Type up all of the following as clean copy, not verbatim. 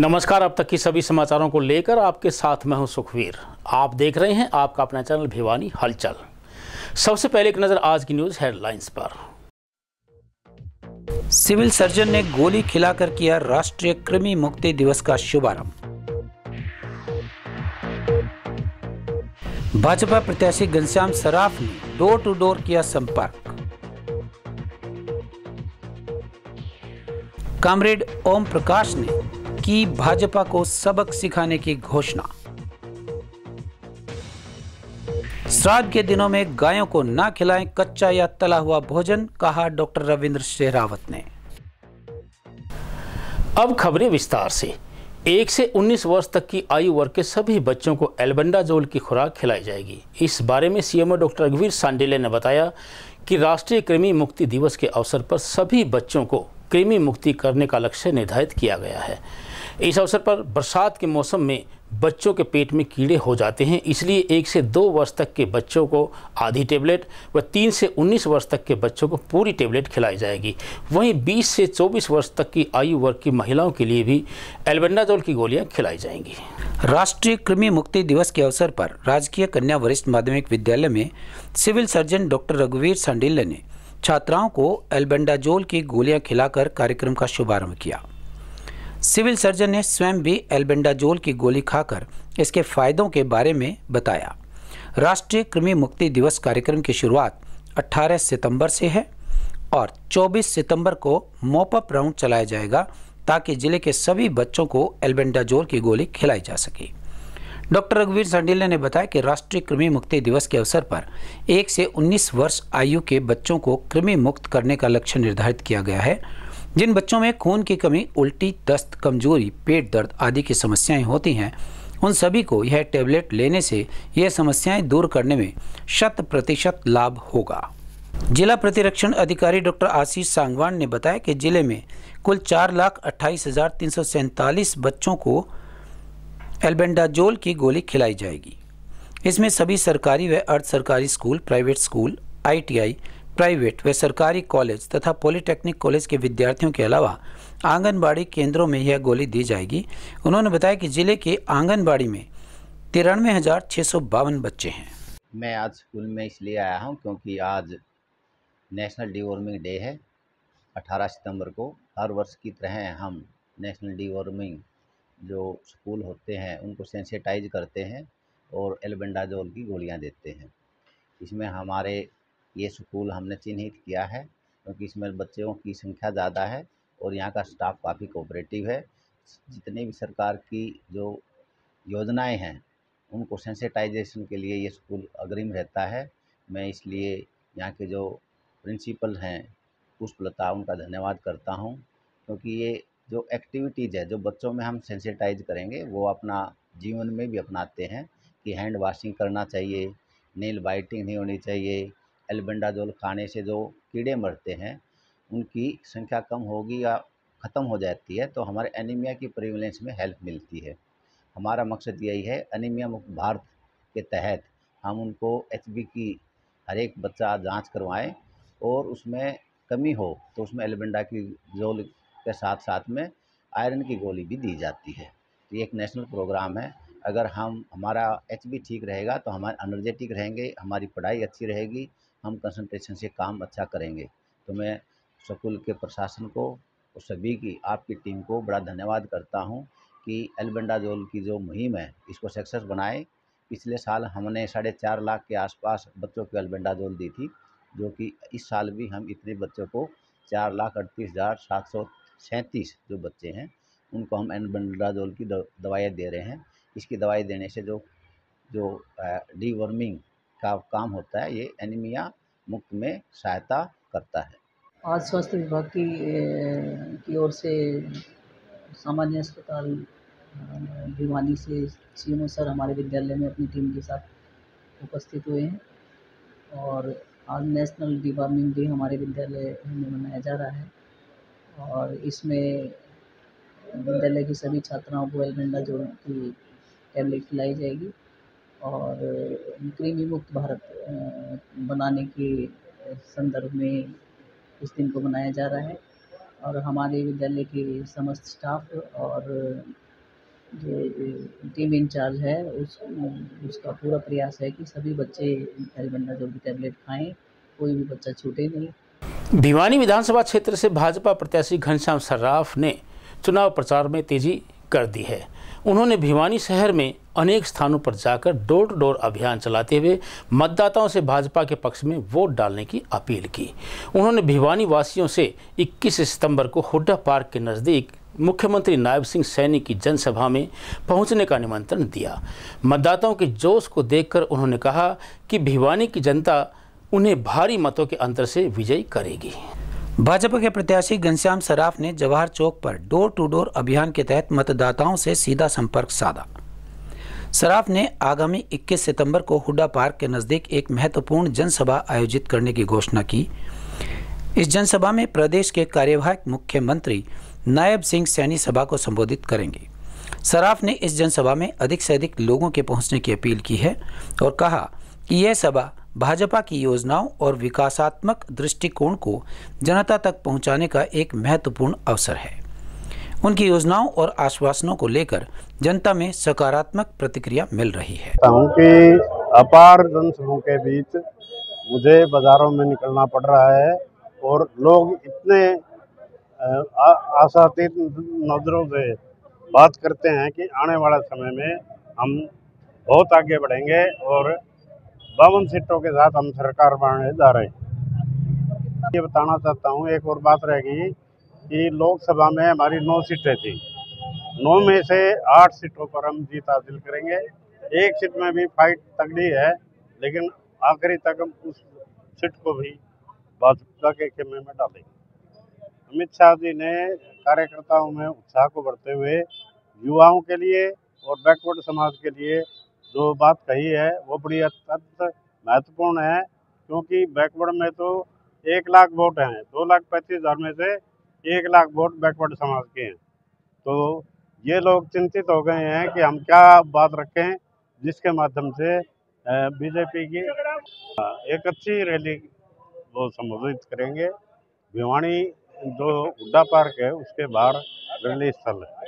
नमस्कार। अब तक की सभी समाचारों को लेकर आपके साथ मैं हूं सुखवीर। आप देख रहे हैं आपका अपना चैनल भिवानी हलचल। सबसे पहले एक नजर आज की न्यूज हेडलाइंस पर। सिविल सर्जन ने गोली खिलाकर किया राष्ट्रीय कृमि मुक्ति दिवस का शुभारंभ। भाजपा प्रत्याशी घनश्याम सराफ ने डोर टू डोर किया संपर्क। कॉमरेड ओम प्रकाश ने की भाजपा को सबक सिखाने की घोषणा। श्राद्ध के दिनों में गायों को ना खिलाएं कच्चा या तला हुआ भोजन, कहा डॉक्टर रविंद्र शेरावत ने। अब खबरें विस्तार से। 1 से 19 वर्ष तक की आयु वर्ग के सभी बच्चों को एल्बेंडाजोल की खुराक खिलाई जाएगी। इस बारे में सीएमओ डॉक्टर रघुवीर सांडिल्य ने बताया कि राष्ट्रीय कृमि मुक्ति दिवस के अवसर पर सभी बच्चों को कृमि मुक्ति करने का लक्ष्य निर्धारित किया गया है। इस अवसर पर बरसात के मौसम में बच्चों के पेट में कीड़े हो जाते हैं, इसलिए 1 से 2 वर्ष तक के बच्चों को आधी टेबलेट व 3 से 19 वर्ष तक के बच्चों को पूरी टेबलेट खिलाई जाएगी। वहीं 20 से 24 वर्ष तक की आयु वर्ग की महिलाओं के लिए भी एल्बेंडाजोल की गोलियां खिलाई जाएंगी। राष्ट्रीय कृमि मुक्ति दिवस के अवसर पर राजकीय कन्या वरिष्ठ माध्यमिक विद्यालय में सिविल सर्जन डॉक्टर रघुवीर सांडिल्य ने छात्राओं को एल्बेंडाजोल की गोलियां खिलाकर कार्यक्रम का शुभारंभ किया। सिविल सर्जन ने स्वयं भी एल्बेंडाजोल की गोली खाकर इसके फायदों के बारे में बताया। राष्ट्रीय कृमि मुक्ति दिवस कार्यक्रम की शुरुआत 18 सितंबर से है और 24 सितंबर को मॉपअप राउंड चलाया जाएगा ताकि जिले के सभी बच्चों को एल्बेंडाजोल की गोली खिलाई जा सके। डॉक्टर रघुवीर सांडिल्य ने बताया कि राष्ट्रीय कृमि मुक्ति दिवस के अवसर पर 1 से 19 वर्ष आयु के बच्चों को कृमि मुक्त करने का लक्ष्य निर्धारित किया गया है। जिन बच्चों में खून की कमी, उल्टी, दस्त, कमजोरी, पेट दर्द आदि की समस्याएं होती हैं, उन सभी को यह टेबलेट लेने से यह समस्याएं दूर करने में 100% लाभ होगा। जिला प्रतिरक्षण अधिकारी डॉक्टर आशीष सांगवान ने बताया कि जिले में कुल 4,28,347 बच्चों को एल्बेंडाजोल की गोली खिलाई जाएगी। इसमें सभी सरकारी व अर्ध सरकारी school, private school, ITI, private व सरकारी कॉलेज तथा पॉलिटेक्निक कॉलेज के विद्यार्थियों के अलावा आंगनबाड़ी केंद्रों में यह गोली दी जाएगी। उन्होंने बताया कि जिले के आंगनबाड़ी में 93,652 बच्चे हैं। मैं आज स्कूल में इसलिए आया हूं क्योंकि आज नेशनल डीवॉर्मिंग डे है। 18 सितंबर को हर वर्ष की तरह हम नेशनल डीवॉर्मिंग जो स्कूल होते हैं उनको सेंसिटाइज करते हैं और एल्बेंडाजोल की गोलियां देते हैं। इसमें हमारे ये स्कूल हमने चिन्हित किया है क्योंकि इसमें बच्चों की संख्या ज़्यादा है और यहाँ का स्टाफ काफ़ी कोऑपरेटिव है। जितनी भी सरकार की जो योजनाएं हैं उनको सेंसिटाइजेशन के लिए ये स्कूल अग्रिम रहता है। मैं इसलिए यहाँ के जो प्रिंसिपल हैं पुष्पलता, उनका धन्यवाद करता हूँ क्योंकि ये जो एक्टिविटीज़ है जो बच्चों में हम सेंसिटाइज करेंगे वो अपना जीवन में भी अपनाते हैं कि हैंड वॉशिंग करना चाहिए, नेल बाइटिंग नहीं होनी चाहिए। एल्बेंडाजोल खाने से जो कीड़े मरते हैं उनकी संख्या कम होगी या ख़त्म हो जाती है तो हमारे एनीमिया की प्रिवेलेंस में हेल्प मिलती है। हमारा मकसद यही है, एनीमिया मुक्त भारत के तहत हम उनको HB की हर एक बच्चा जांच करवाएं और उसमें कमी हो तो उसमें एल्बेंडा की जोल के साथ साथ में आयरन की गोली भी दी जाती है। तो ये एक नेशनल प्रोग्राम है। अगर हमारा HB ठीक रहेगा तो हम एनर्जेटिक रहेंगे, हमारी पढ़ाई अच्छी रहेगी, हम कंसंट्रेशन से काम अच्छा करेंगे। तो मैं स्कूल के प्रशासन को और सभी की, आपकी टीम को बड़ा धन्यवाद करता हूं कि एल्बेंडाजोल की जो मुहिम है इसको सक्सेस बनाए। पिछले साल हमने 4.5 लाख के आसपास बच्चों को एल्बेंडाजोल दी थी, जो कि इस साल भी हम इतने बच्चों को 4,38,737 जो बच्चे हैं उनको हम एल्बेंडाजोल की दवाइयाँ दे रहे हैं। इसकी दवाई देने से जो डीवर्मिंग का काम होता है ये एनीमिया मुक्त में सहायता करता है। आज स्वास्थ्य विभाग की ओर से सामान्य अस्पताल भिवानी से सीएमओ सर हमारे विद्यालय में अपनी टीम के साथ उपस्थित हुए हैं और आज नेशनल डीवर्मिंग डे हमारे विद्यालय में मनाया जा रहा है और इसमें विद्यालय की सभी छात्राओं को एल्बेंडाजोल की टैबलेट खिलाई जाएगी और कृमि मुक्त भारत बनाने के संदर्भ में इस दिन को मनाया जा रहा है और हमारे विद्यालय के समस्त स्टाफ और जो टीम इंचार्ज है उसका पूरा प्रयास है कि सभी बच्चे एल्बेंडाजोल की टैबलेट खाएं, कोई भी बच्चा छूटे नहीं। भिवानी विधानसभा क्षेत्र से भाजपा प्रत्याशी घनश्याम सर्राफ ने चुनाव प्रचार में तेजी कर दी है। उन्होंने भिवानी शहर में अनेक स्थानों पर जाकर डोर टू डोर अभियान चलाते हुए मतदाताओं से भाजपा के पक्ष में वोट डालने की अपील की। उन्होंने भिवानी वासियों से 21 सितंबर को हुड्डा पार्क के नज़दीक मुख्यमंत्री नायब सिंह सैनी की जनसभा में पहुंचने का निमंत्रण दिया। मतदाताओं के जोश को देखकर उन्होंने कहा कि भिवानी की जनता उन्हें भारी मतों के अंतर से विजयी करेगी। भाजपा के प्रत्याशी घनश्याम सर्राफ ने जवाहर चौक पर डोर टू डोर अभियान के तहत मतदाताओं से सीधा संपर्क साधा। सर्राफ ने आगामी 21 सितंबर को हुड्डा पार्क के नजदीक एक महत्वपूर्ण जनसभा आयोजित करने की घोषणा की। इस जनसभा में प्रदेश के कार्यवाहक मुख्यमंत्री नायब सिंह सैनी सभा को संबोधित करेंगे। सर्राफ ने इस जनसभा में अधिक से अधिक लोगों के पहुंचने की अपील की है और कहा कि यह सभा भाजपा की योजनाओं और विकासात्मक दृष्टिकोण को जनता तक पहुंचाने का एक महत्वपूर्ण अवसर है। उनकी योजनाओं और आश्वासनों को लेकर जनता में सकारात्मक प्रतिक्रिया मिल रही है। कि अपार जनसमूह के बीच मुझे बाजारों में निकलना पड़ रहा है और लोग इतने आशातीत नजरों से बात करते हैं कि आने वाला समय में हम बहुत आगे बढ़ेंगे और 52 सीटों के साथ हम सरकार बनाने जा रहे हैं। ये बताना चाहता हूँ, एक और बात रहेगी कि लोकसभा में हमारी 9 सीटें थी, 9 में से 8 सीटों पर हम जीत हासिल करेंगे। एक सीट में भी फाइट तगड़ी है, लेकिन आखिरी तक हम उस सीट को भी भाजपा के खेमे में डालेंगे। अमित शाह जी ने कार्यकर्ताओं में उत्साह को बढ़ते हुए युवाओं के लिए और बैकवर्ड समाज के लिए जो बात कही है वो बड़ी अत्यंत महत्वपूर्ण है, क्योंकि बैकवर्ड में तो 1 लाख वोट हैं, 2,35,000 में से 1 लाख वोट बैकवर्ड समाज के हैं। तो ये लोग चिंतित हो गए हैं कि हम क्या बात रखें जिसके माध्यम से बीजेपी की एक अच्छी रैली वो संबोधित करेंगे। भिवानी जो हुड्डा पार्क है उसके बाहर रैली स्थल है।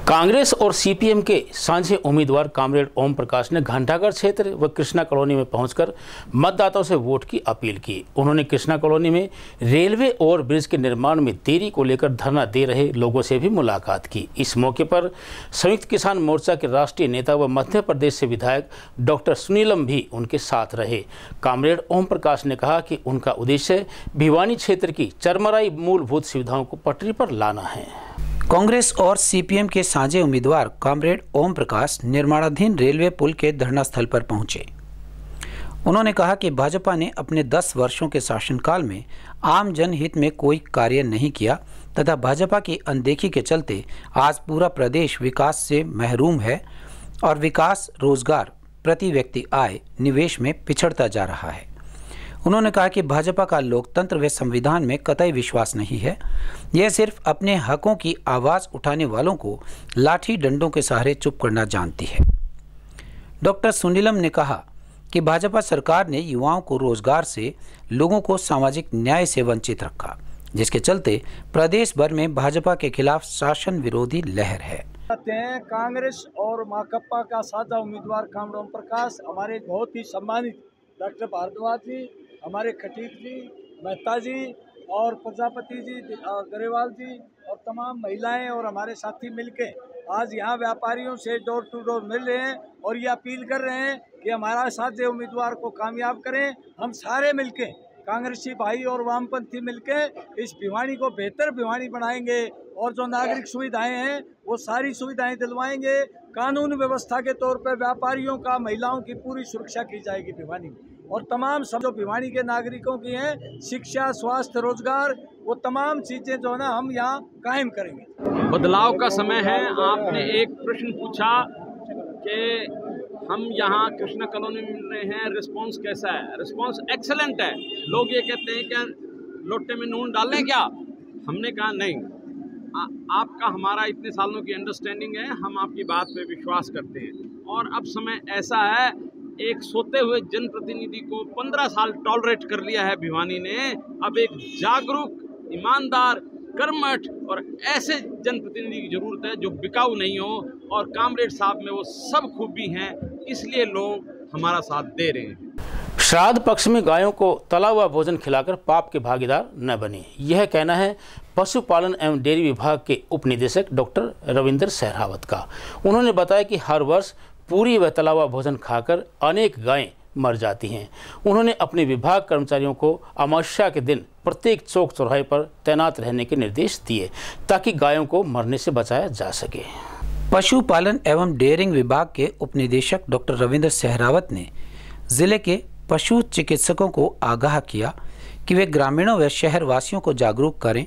कांग्रेस और सीपीएम के साझे उम्मीदवार कॉमरेड ओम प्रकाश ने घंटाघर क्षेत्र व कृष्णा कॉलोनी में पहुंचकर मतदाताओं से वोट की अपील की। उन्होंने कृष्णा कॉलोनी में रेलवे और ब्रिज के निर्माण में देरी को लेकर धरना दे रहे लोगों से भी मुलाकात की। इस मौके पर संयुक्त किसान मोर्चा के राष्ट्रीय नेता व मध्य प्रदेश से विधायक डॉक्टर सुनीलम भी उनके साथ रहे। कॉमरेड ओम प्रकाश ने कहा कि उनका उद्देश्य भिवानी क्षेत्र की चरमराई मूलभूत सुविधाओं को पटरी पर लाना है। कांग्रेस और सीपीएम के साझे उम्मीदवार कॉमरेड ओम प्रकाश निर्माणाधीन रेलवे पुल के धरना स्थल पर पहुंचे। उन्होंने कहा कि भाजपा ने अपने 10 वर्षों के शासनकाल में आम जनहित में कोई कार्य नहीं किया तथा भाजपा की अनदेखी के चलते आज पूरा प्रदेश विकास से महरूम है और विकास, रोजगार, प्रति व्यक्ति आय, निवेश में पिछड़ता जा रहा है। उन्होंने कहा कि भाजपा का लोकतंत्र व संविधान में कतई विश्वास नहीं है। यह सिर्फ अपने हकों की आवाज़ उठाने वालों को लाठी डंडों के सहारे चुप करना जानती है। डॉक्टर सुनीलम ने कहा कि भाजपा सरकार ने युवाओं को रोजगार से, लोगों को सामाजिक न्याय से वंचित रखा, जिसके चलते प्रदेश भर में भाजपा के खिलाफ शासन विरोधी लहर है। कांग्रेस और माकपा का साझा उम्मीदवार कॉमरेड ओम प्रकाश, हमारे बहुत ही सम्मानित डॉक्टर भारद्वाज जी, हमारे खटीक जी, मेहता जी और प्रजापति जी, गरेवाल जी और तमाम महिलाएं और हमारे साथी मिलके आज यहाँ व्यापारियों से डोर टू डोर मिल रहे हैं और ये अपील कर रहे हैं कि हमारा साझे उम्मीदवार को कामयाब करें। हम सारे मिलके, कांग्रेसी भाई और वामपंथी मिलके इस भिवानी को बेहतर भिवानी बनाएंगे और जो नागरिक सुविधाएं हैं वो सारी सुविधाएं दिलवाएंगे। कानून व्यवस्था के तौर पर व्यापारियों का, महिलाओं की पूरी सुरक्षा की जाएगी भिवानी में और तमाम सब जो भिवानी के नागरिकों की हैं, शिक्षा, स्वास्थ्य, रोजगार, वो तमाम चीज़ें जो है ना हम यहाँ कायम करेंगे। बदलाव का समय है। आपने एक प्रश्न पूछा कि हम यहाँ कृष्णा कॉलोनी में मिल रहे हैं, रिस्पांस कैसा है? रिस्पांस एक्सेलेंट है। लोग ये कहते हैं कि लोटे में नून डालें क्या? हमने कहा नहीं, आपका हमारा इतने सालों की अंडरस्टैंडिंग है, हम आपकी बात पे विश्वास करते हैं। और अब समय ऐसा है, एक सोते हुए जनप्रतिनिधि को 15 साल टॉलरेट कर लिया है भिवानी ने। अब एक जागरूक, ईमानदार, कर्मठ और ऐसे जनप्रतिनिधि की ज़रूरत है जो बिकाऊ नहीं हो, और कामरेड साहब में वो सब खूबी हैं, इसलिए लोग हमारा साथ दे रहे हैं। श्राद्ध पक्ष में गायों को तला हुआ भोजन खिलाकर पाप के भागीदार न बने, यह कहना है पशुपालन एवं डेयरी विभाग के उप निदेशक डॉक्टर रविंद्र सहरावत का। उन्होंने बताया कि हर वर्ष पूरी व तला हुआ भोजन खाकर अनेक गायें मर जाती हैं। उन्होंने अपने विभाग कर्मचारियों को अमावस्या के दिन प्रत्येक चौक चौराहे पर तैनात रहने के निर्देश दिए ताकि गायों को मरने से बचाया जा सके। पशुपालन एवं डेयरिंग विभाग के उप निदेशक डॉक्टर रविंद्र सहरावत ने जिले के पशु चिकित्सकों को आगाह किया कि वे ग्रामीणों व शहरवासियों को जागरूक करें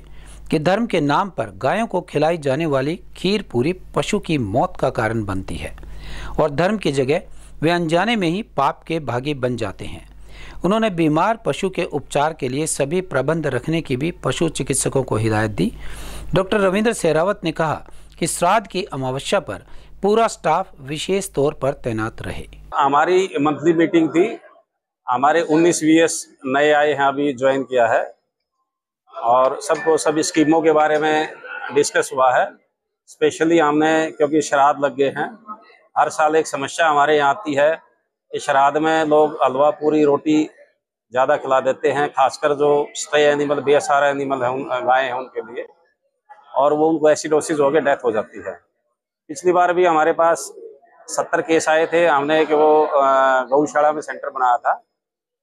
कि धर्म के नाम पर गायों को खिलाई जाने वाली खीर पूरी पशु की मौत का कारण बनती है और धर्म की जगह वे अनजाने में ही पाप के भागी बन जाते हैं। उन्होंने बीमार पशु के उपचार के लिए सभी प्रबंध रखने की भी पशु चिकित्सकों को हिदायत दी। डॉक्टर रविंद्र सहरावत ने कहा कि श्राद्ध की अमावस्या पर पूरा स्टाफ विशेष तौर पर तैनात रहे। हमारी मंथली मीटिंग थी, हमारे 19 VS नए आए हैं, अभी ज्वाइन किया है, और सबको सभी स्कीमों के बारे में डिस्कस हुआ है। स्पेशली हमने, क्योंकि श्राद्ध लग गए हैं, हर साल एक समस्या हमारे यहाँ आती है कि श्राद्ध में लोग हलवा पूरी रोटी ज़्यादा खिला देते हैं, खासकर जो स्टे एनिमल, बेसहारा एनिमल है, गायें हैं उनके लिए, और वो उनको एसिडोसिस होकर डेथ हो जाती है। पिछली बार भी हमारे पास 70 केस आए थे। हमने कि वो गौशाला में सेंटर बनाया था,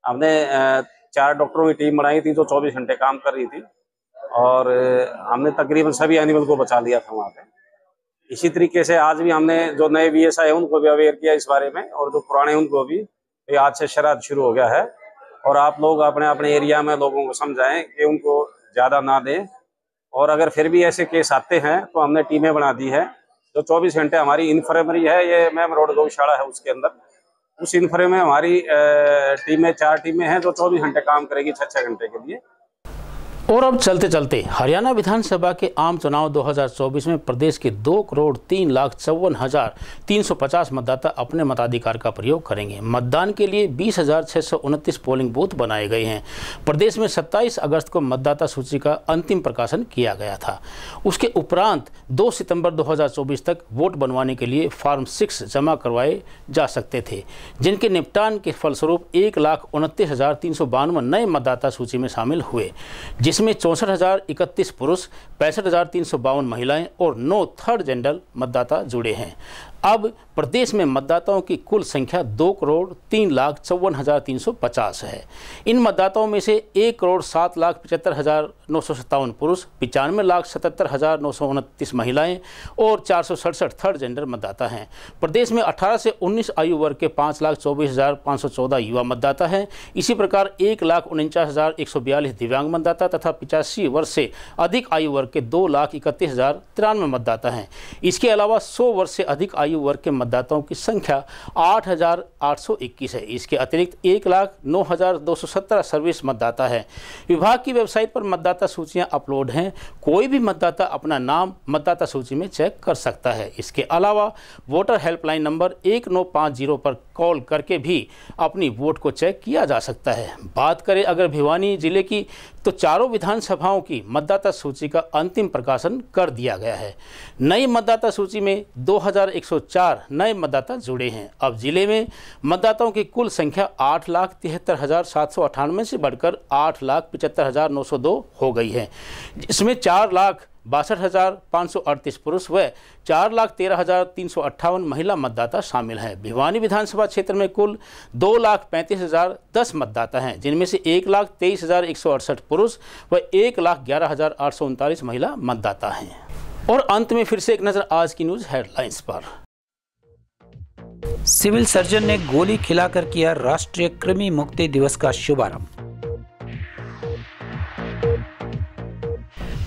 हमने 4 डॉक्टरों की टीम बनाई थी जो 24 घंटे काम कर रही थी, और हमने तकरीबन सभी एनिमल को बचा लिया था वहाँ पे। इसी तरीके से आज भी हमने जो नए VS आए उनको भी अवेयर किया इस बारे में, और जो पुराने उनको भी, आज से श्राद्ध शुरू हो गया है, और आप लोग अपने अपने एरिया में लोगों को समझाएं कि उनको ज़्यादा ना दें, और अगर फिर भी ऐसे केस आते हैं तो हमने टीमें बना दी है। जो 24 घंटे हमारी इन्फर्मरी है, ये मैम रोड गौशाला है उसके अंदर, उस इन्फर्मरी में हमारी टीमें 4 टीमें हैं जो 24 घंटे काम करेगी 6-6 घंटे के लिए। और अब चलते चलते हरियाणा विधानसभा के आम चुनाव 2024 में प्रदेश के 2,53,54,350 मतदाता अपने मताधिकार का प्रयोग करेंगे। मतदान के लिए 20,629 पोलिंग बूथ बनाए गए हैं। प्रदेश में 27 अगस्त को मतदाता सूची का अंतिम प्रकाशन किया गया था। उसके उपरांत 2 सितंबर 2024 तक वोट बनवाने के लिए फॉर्म 6 जमा करवाए जा सकते थे, जिनके निपटान के फलस्वरूप 1,29,392 नए मतदाता सूची में शामिल हुए, जिसमें 64,031 पुरुष, 65,352 महिलाएं और 9 थर्ड जेंडर मतदाता जुड़े हैं। अब प्रदेश में मतदाताओं की कुल संख्या 2,03,54,350 है। इन मतदाताओं में से 1,07,75,957 पुरुष, 95,77,929 महिलाएं और 467 थर्ड जेंडर मतदाता हैं। प्रदेश में 18 से 19 आयु वर्ग के 5,24,514 युवा मतदाता हैं। इसी प्रकार 1,49,142 दिव्यांग मतदाता तथा 85 वर्ष से अधिक आयु वर्ग के 2,31,093 मतदाता हैं। इसके अलावा 100 वर्ष से अधिक आयु वर्ग के मतदाताओं की संख्या 8,821 है। इसके अतिरिक्त 1,09,217 सर्विस मतदाता है। विभाग की वेबसाइट पर मतदाता सूचियां अपलोड हैं। कोई भी मतदाता अपना नाम मतदाता सूची में चेक कर सकता है। इसके अलावा वोटर हेल्पलाइन नंबर 1950 पर कॉल करके भी अपनी वोट को चेक किया जा सकता है। बात करें अगर भिवानी जिले की, तो चारों विधानसभाओं की मतदाता सूची का अंतिम प्रकाशन कर दिया गया है। नई मतदाता सूची में 2,104 नए मतदाता जुड़े हैं। अब जिले में मतदाताओं की कुल संख्या 8,73,798 से बढ़कर 8,75,902 हो गई है, जिसमें 4,62,538 पुरुष व 4,13,358 महिला मतदाता शामिल हैं। भिवानी विधानसभा क्षेत्र में कुल 2,35,010 मतदाता हैं, जिनमें से 1,23,168 पुरुष व 1,11,839 महिला मतदाता हैं। और अंत में फिर से एक नज़र आज की न्यूज़ हेडलाइंस पर। सिविल सर्जन ने गोली खिलाकर किया राष्ट्रीय कृमि मुक्ति दिवस का शुभारंभ।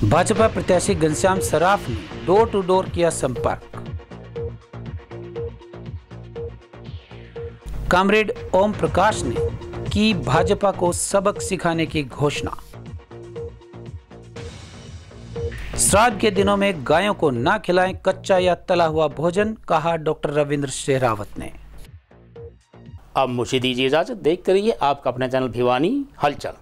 भाजपा प्रत्याशी घनश्याम सराफ ने डोर टू डोर किया संपर्क। कॉमरेड ओम प्रकाश ने की भाजपा को सबक सिखाने की घोषणा। श्राद्ध के दिनों में गायों को ना खिलाएं कच्चा या तला हुआ भोजन, कहा डॉक्टर रविंद्र सहरावत ने। अब मुझे दीजिए इजाजत। देखते रहिए आपका अपना चैनल भिवानी हलचल।